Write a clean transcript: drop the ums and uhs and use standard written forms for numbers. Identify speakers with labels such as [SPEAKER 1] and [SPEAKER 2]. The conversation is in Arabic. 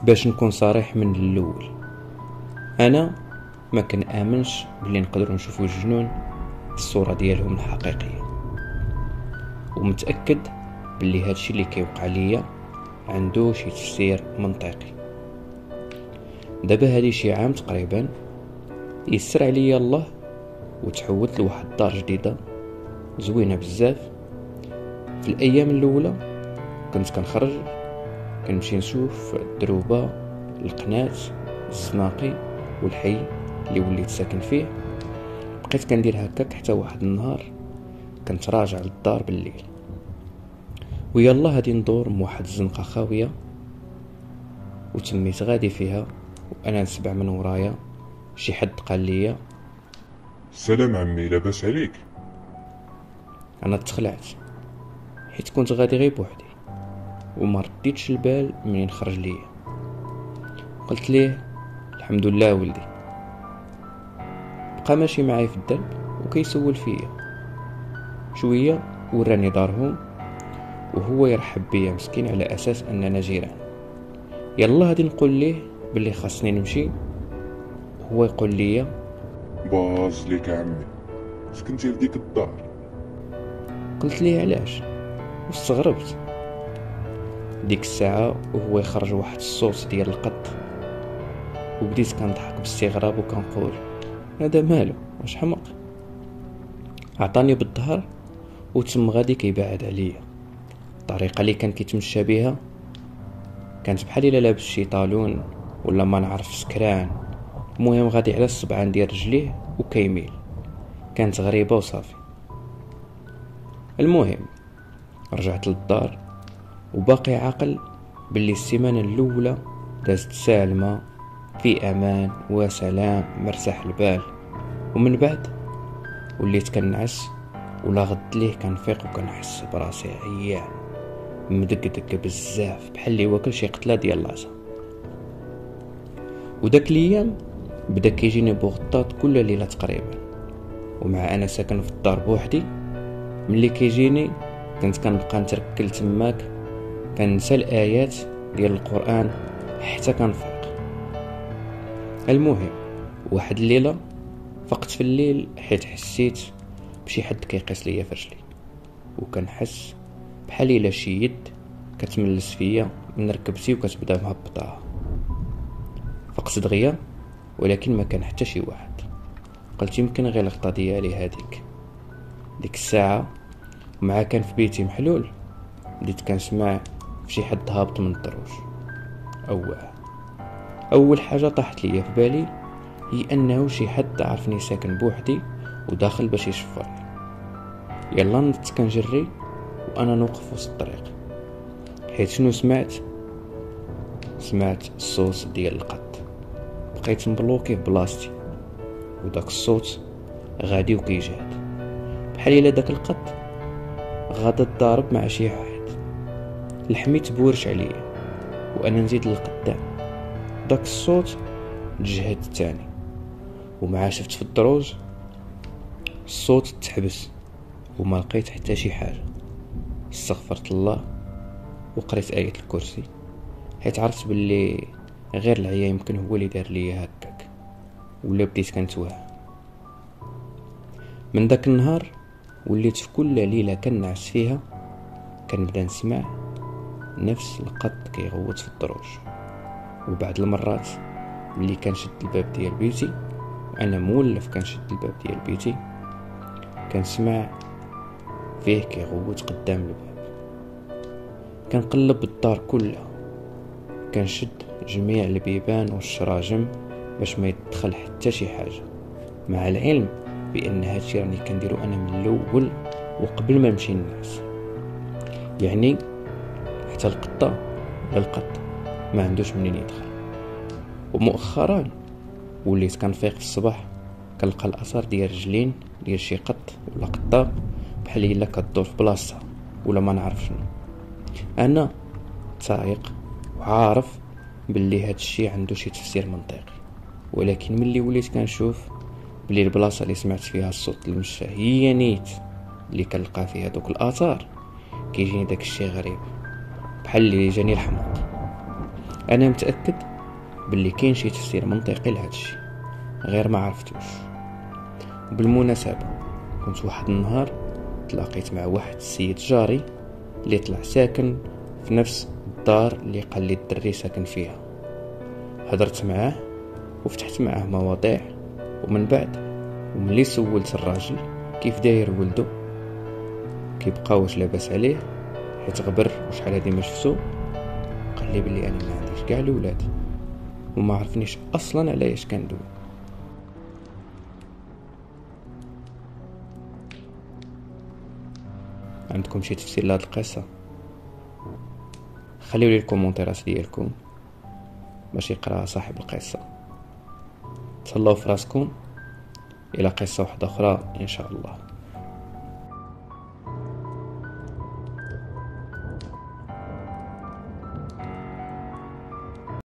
[SPEAKER 1] باش نكون صريح من الاول، انا ما كنآمنش بلي نقدروا نشوفوا الجنون في الصوره ديالهم الحقيقيه، ومتاكد بلي هادشي اللي كيوقع ليا عنده شي تفسير منطقي. دابا هادي شي عام تقريبا يسر عليا الله وتحولت لواحد الدار جديده زوينه بزاف. في الايام الاولى كنت كنخرج كنمشي نشوف الدروبه، القنات، الزناقي والحي اللي وليت ساكن فيه. بقيت كندير هكاك حتى واحد النهار كنت راجع للدار بالليل، ويلا هادي ندور واحد الزنقه خاويه، وتميت غادي فيها وانا نسمع من ورايا شي حد قال لي:
[SPEAKER 2] سلام عمي، لاباس عليك؟
[SPEAKER 1] انا تخلعت حيت كنت غادي غير بوحدي وما رديتش البال منين خرج ليا. قلت ليه: الحمد لله ولدي. بقى ماشي معايا في الدرب وكيسول فيا شويه، وراني دارهم وهو يرحب بيا مسكين على اساس اننا جيران. يلا هادي نقول ليه باللي خاصني نمشي، هو يقول لي:
[SPEAKER 2] باز ليك عمي، سكنتي في ديك الدار؟
[SPEAKER 1] قلت ليه علاش، واستغربت. ديك الساعه وهو يخرج واحد الصوت ديال القط، وبديت كنضحك باستغراب وكنقول: هذا مالو، واش حمق؟ عطاني بالظهر وتم غادي كيبعد عليا. الطريقه اللي كان كيتمشى بها كانت بحال الا لابس شي طالون ولا ما نعرف سكران، المهم غادي على السبعان ديال رجليه وكيميل. كانت غريبه وصافي. المهم رجعت للدار وباقي عاقل باللي السيمانه الاولى دازت سالمه في امان وسلام مرتاح البال، ومن بعد وليت كنعس ولا غد ليه كنفيق وكنحس براسي عيان مدقدق بزاف بحال اللي واكل شي قتله ديال العصا. وداك الايام بدا كيجيني بوغطات كل ليله تقريبا، ومع انا ساكن في الدار بوحدي ملي كيجيني كنت كنبقى نتركل تماك، كنسى الايات ديال القران حتى كنفيق. المهم واحد الليله فقت في الليل حيت حسيت بشي حد كيقيس ليا في رجلي، وكنحس بحال الا شي يد كتملس فيا من ركبتي وكتبدا مهبطاها. فقت دغيا ولكن ما كان حتى شي واحد. قلت يمكن غير الغلطه ديالي هذيك. ديك الساعه مع كان في بيتي محلول بديت كنسمع في شي حد هابط من الدروج. اول حاجه طاحت ليا في بالي هي انه شي حد عرفني ساكن بوحدي وداخل باش يشفرني. يلا نط كنجري وانا نوقف وسط الطريق، حيت شنو سمعت الصوت ديال القط. بقيت مبلوكي في بلاصتي وداك الصوت غادي وكيجهد بحال الا داك القط غادا تضارب مع شي واحد. الحميت بورش عليا وانا نزيد للقدام. داك الصوت تجهد الثاني، ومع شفت في الدروج الصوت تحبس وما لقيت حتى شي حاجه. استغفرت الله وقريت آية الكرسي، حيت عرفت باللي غير العيا يمكن هو اللي دار ليا هكاك، ولا بديت كنتوهم. من داك النهار وليت في كل ليله كنعس فيها كنبدا نسمع نفس القط كيغوت في الدروج. وبعد المرات ملي كنشد الباب ديال بيتي وانا مولف كنشد الباب ديال بيتي كنسمع فيه كيغوت قدام الباب. كنقلب الدار كلها، كنشد جميع البيبان والشراجم باش ما يدخل حتى شي حاجه، مع العلم بان هادشي راني كنديرو انا من الاول وقبل ما نمشي للناس. يعني حتى القطه ولا القط ما عندوش منين يدخل. ومؤخرا وليت كنفيق في الصباح كنلقى الاثار ديال رجلين ديال شي قط ولا قطه بحال الا كدور في بلاصتها ولا ما نعرف شنو. انا سائق وعارف باللي هاد الشي عنده شي تفسير منطقي، ولكن ملي وليت كنشوف بلي البلاصه اللي سمعت فيها الصوت المشى هي نيت اللي كنلقى فيها دوك الاثار كيجيني داك الشي غريب بحال اللي جاني الحمق. انا متاكد باللي كاين شي تفسير منطقي لهذا الشيء، غير ما عرفتوش. وبالمناسبه كنت واحد النهار تلاقيت مع واحد السيد جاري اللي طلع ساكن في نفس الدار اللي قال لي الدري ساكن فيها. هضرت معاه وفتحت معاه مواضيع، ومن بعد وملي سولت الراجل كيف داير ولده كيبقى واش لاباس عليه حيت غبر وشحال هادي ما شفتو، قال لي بلي انا ما عنديش كاع الاولاد وما عرفنيش اصلا على ايش كندوي. عندكم شي تفسير لهاد القصه؟ خليو لي الكومونتيرات ديالكم باش يقراها صاحب القصه. تهلاو في راسكم، الى قصه واحده اخرى ان شاء الله.